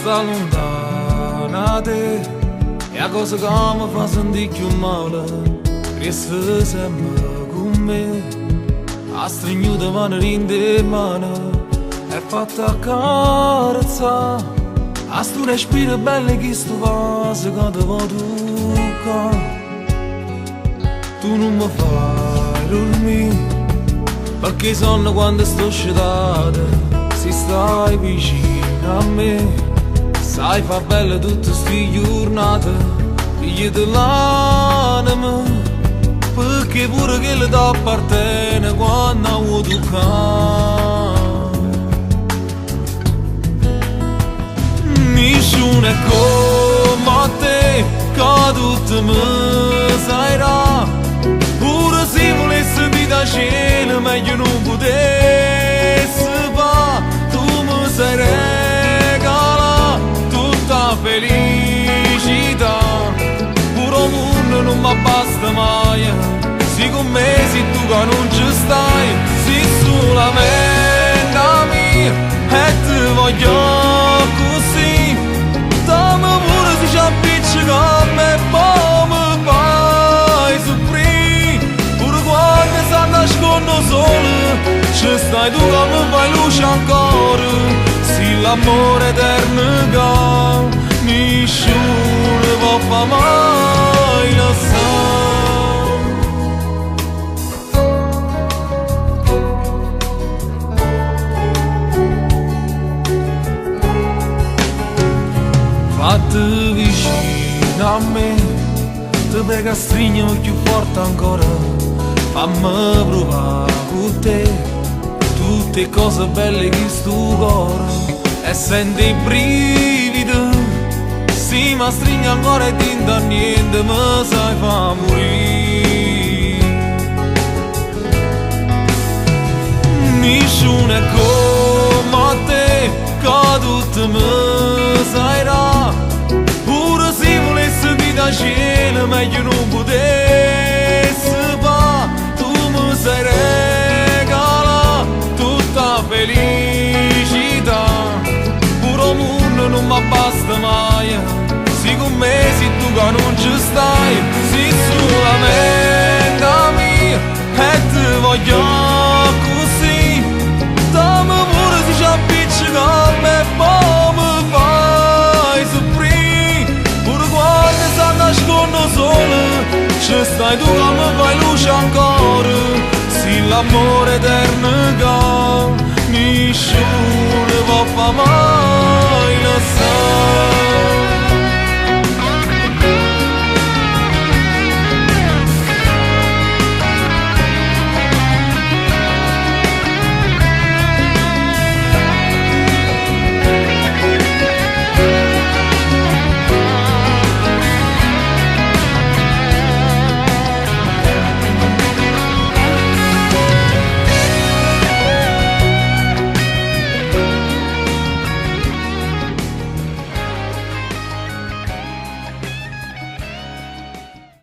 sta lontana te è la cosa che mi fa sentire più male. Resta sempre con me, a stringere mano in mano e fatta accarezzare a sto respiro bello che sto vaso che ti vuoi toccare. Tu non mi fai dormire perché sonno quando sto sciatata. Se stai vicino a me sai fa belle tutte sti giornate. Figli dell'anima perché pure che le t'appartiene quando vuoi toccare. Nessuno è come te che tutto mi sairà. Pure se volessi di da cielo meglio non potessi fa. Tu mi sai regalare tutta felicità. Pure il mondo non mi basta mai. Se con me sei tu che non ci stai. Sei solamente mia e ti voglio così. Dammi pure se ci appiccica a me e poi mi fai soffrire. Pure quando sta nascondo solo ci stai tu che mi fai luce ancora. Se l'amore eterno che nessuno può fare mai lasciare. Fatti vicino a me, ti prego stringermi più forte ancora. Fammi provare con te tutte cose belle che sto cuore. E senti i brividi, se mi stringi ancora e ti da niente mi sai fa morire. Nessuno è come te che tutto mi sairà. Pure se volessi di da cielo meglio non potessi fa. Tu mi sai regalare tutta felicità. Pure il mondo non mi basta mai. Se con me sei tu che non ci stai. Sei solamente mia e ti voglio così. Dammi pure se ci appiccica a me e poi mi fai soffrire. Pure quando sta nascondo solo ci stai tu che mi fai luce ancora. Se l'amore eterno che nessuno può fare mai.